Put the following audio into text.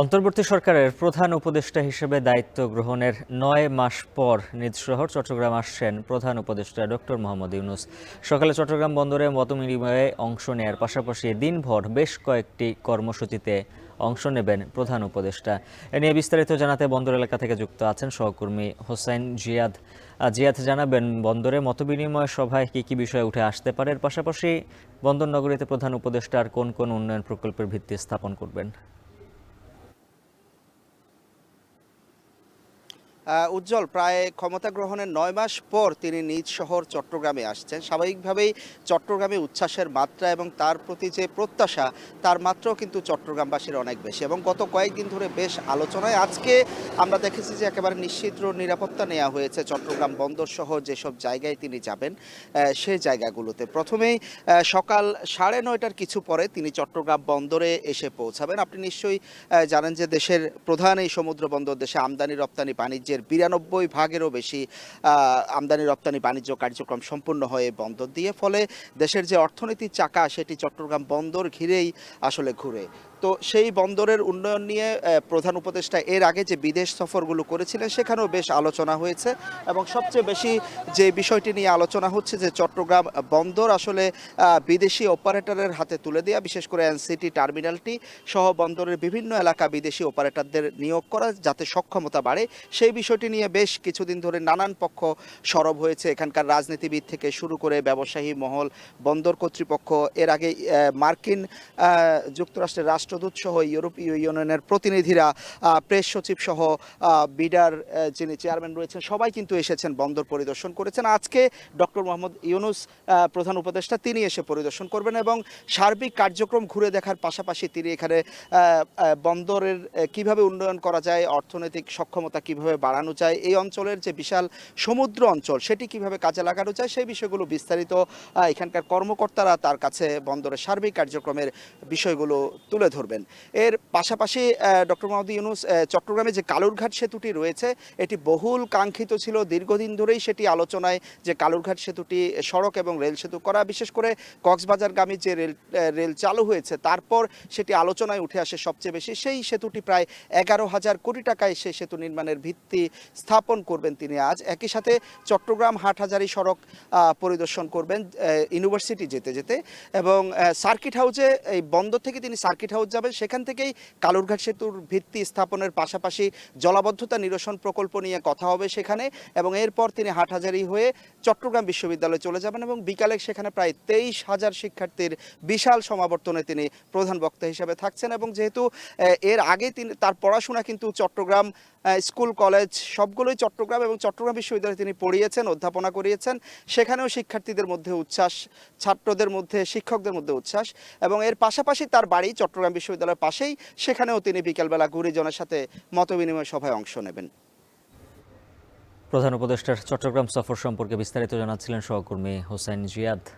অন্তর্বর্তী সরকারের প্রধান উপদেষ্টা হিসেবে দায়িত্ব গ্রহণের ৯ মাস পর নিজ শহর চট্টগ্রাম আসছেন প্রধান উপদেষ্টা ডক্টর মোহাম্মদ ইউনূস। সকালে চট্টগ্রাম বন্দরে মতবিনিময়ে অংশ নেয়ার পাশাপাশি দিনভর বেশ কয়েকটি কর্মসূচিতে অংশ নেবেন প্রধান উপদেষ্টা। এ নিয়ে বিস্তারিত জানাতে বন্দর এলাকা থেকে যুক্ত আছেন সহকর্মী হোসাইন জিয়াদ। জিয়াদ জানাবেন, বন্দরে মতবিনিময় সভায় কী কী বিষয় উঠে আসতে পারে, এর পাশাপাশি বন্দর নগরীতে প্রধান উপদেষ্টার কোন কোন উন্নয়ন প্রকল্পের ভিত্তি স্থাপন করবেন। উজ্জ্বল প্রায় ক্ষমতা গ্রহণের ৯ মাস পর তিনি নিজ শহর চট্টগ্রামে আসছেন। স্বাভাবিকভাবেই চট্টগ্রামে উচ্ছ্বাসের মাত্রা এবং তার প্রতি যে প্রত্যাশা, তার মাত্রাও কিন্তু চট্টগ্রামবাসীর অনেক বেশি এবং গত কয়েকদিন ধরে বেশ আলোচনায় আজকে আমরা দেখেছি যে একেবারে নিশ্চিত নিরাপত্তা নেওয়া হয়েছে চট্টগ্রাম বন্দর সহ যেসব জায়গায় তিনি যাবেন সেই জায়গাগুলোতে। প্রথমেই সকাল 9:30টার কিছু পরে তিনি চট্টগ্রাম বন্দরে এসে পৌঁছাবেন। আপনি নিশ্চয়ই জানেন যে দেশের প্রধান এই সমুদ্র বন্দর, দেশে আমদানি রপ্তানি বাণিজ্যের 92 ভাগেরও বেশি আমদানি রপ্তানি বাণিজ্য কার্যক্রম সম্পূর্ণ হয় এই বন্দর দিয়ে। ফলে দেশের যে অর্থনীতির চাকা সেটি চট্টগ্রাম বন্দর ঘিরেই আসলে ঘুরে। তো সেই বন্দরের উন্নয়ন নিয়ে প্রধান উপদেষ্টা এর আগে যে বিদেশ সফরগুলো করেছিলেন সেখানেও বেশ আলোচনা হয়েছে এবং সবচেয়ে বেশি যে বিষয়টি নিয়ে আলোচনা হচ্ছে যে চট্টগ্রাম বন্দর আসলে বিদেশি অপারেটরের হাতে তুলে দেওয়া, বিশেষ করে এনসিটি টার্মিনালটি সহ বন্দরের বিভিন্ন এলাকা বিদেশি অপারেটরদের নিয়োগ করা যাতে সক্ষমতা বাড়ে, সেই বিষয়টি নিয়ে বেশ কিছুদিন ধরে নানান পক্ষ সরব হয়েছে। এখানকার রাজনীতিবিদ থেকে শুরু করে ব্যবসায়ী মহল, বন্দর কর্তৃপক্ষ, এর আগে মার্কিন যুক্তরাষ্ট্রের রাষ্ট্রদূত সহ ইউরোপীয় ইউনিয়নের প্রতিনিধিরা, প্রেস সচিব সহ বিডার যিনি চেয়ারম্যান রয়েছেন সবাই কিন্তু এসেছেন, বন্দর পরিদর্শন করেছেন। আজকে ডক্টর মোহাম্মদ ইউনূস প্রধান উপদেষ্টা তিনি এসে পরিদর্শন করবেন এবং সার্বিক কার্যক্রম ঘুরে দেখার পাশাপাশি তিনি এখানে বন্দরের কিভাবে উন্নয়ন করা যায়, অর্থনৈতিক সক্ষমতা কিভাবে বাড়ানো যায়, এই অঞ্চলের যে বিশাল সমুদ্র অঞ্চল সেটি কিভাবে কাজে লাগানো যায়, সেই বিষয়গুলো বিস্তারিত এখানকার কর্মকর্তারা তার কাছে বন্দরের সার্বিক কার্যক্রমের বিষয়গুলো তুলে ধরবেন। এর পাশাপাশি ডক্টর মোহাম্মদ ইউনূস চট্টগ্রামে যে কালুরঘাট সেতুটি রয়েছে এটি বহুল কাঙ্ক্ষিত ছিল, দীর্ঘদিন ধরেই সেটি আলোচনায় যে কালুরঘাট সেতুটি সড়ক এবং রেল সেতু করা, বিশেষ করে কক্সবাজারগামী যে রেল চালু হয়েছে তারপর সেটি আলোচনায় উঠে আসে সবচেয়ে বেশি। সেই সেতুটি প্রায় 11,000 কোটি টাকায় সেই সেতু নির্মাণের ভিত্তি স্থাপন করবেন তিনি আজ। একই সাথে চট্টগ্রাম হাটহাজারী সড়ক পরিদর্শন করবেন ইউনিভার্সিটি যেতে যেতে এবং সার্কিট হাউসে, এই বন্দর থেকে তিনি সার্কিট হাউস যাবেন, সেখান থেকেই কালুরঘাট সেতুর ভিত্তি স্থাপনের পাশাপাশি জলাবদ্ধতা নিরসন প্রকল্প নিয়ে কথা হবে সেখানে এবং এরপর তিনি হাটহাজারী হয়ে চট্টগ্রাম বিশ্ববিদ্যালয়ে চলে যাবেন এবং বিকালে সেখানে প্রায় 23,000 শিক্ষার্থীর বিশাল সমাবর্তনে তিনি প্রধান বক্তা হিসেবে থাকছেন এবং যেহেতু এর আগে তিনি তার পড়াশোনা কিন্তু চট্টগ্রাম স্কুল কলেজ সবগুলোই চট্টগ্রাম এবং চট্টগ্রাম বিশ্ববিদ্যালয়ে তিনি পড়িয়েছেন, অধ্যাপনা করিয়েছেন, সেখানেও শিক্ষার্থীদের মধ্যে উচ্ছ্বাস, ছাত্রদের মধ্যে, শিক্ষকদের মধ্যে উচ্ছ্বাস এবং এর পাশাপাশি তার বাড়ি চট্টগ্রাম বিশ্ববিদ্যালয়ের পাশেই, সেখানেও তিনি বিকেলবেলা গুরুজনের সাথে মতবিনিময় সভায় অংশ নেবেন। প্রধান উপদেষ্টার চট্টগ্রাম সফর সম্পর্কে বিস্তারিত জানাচ্ছিলেন সহকর্মী হোসাইন জিয়াদ।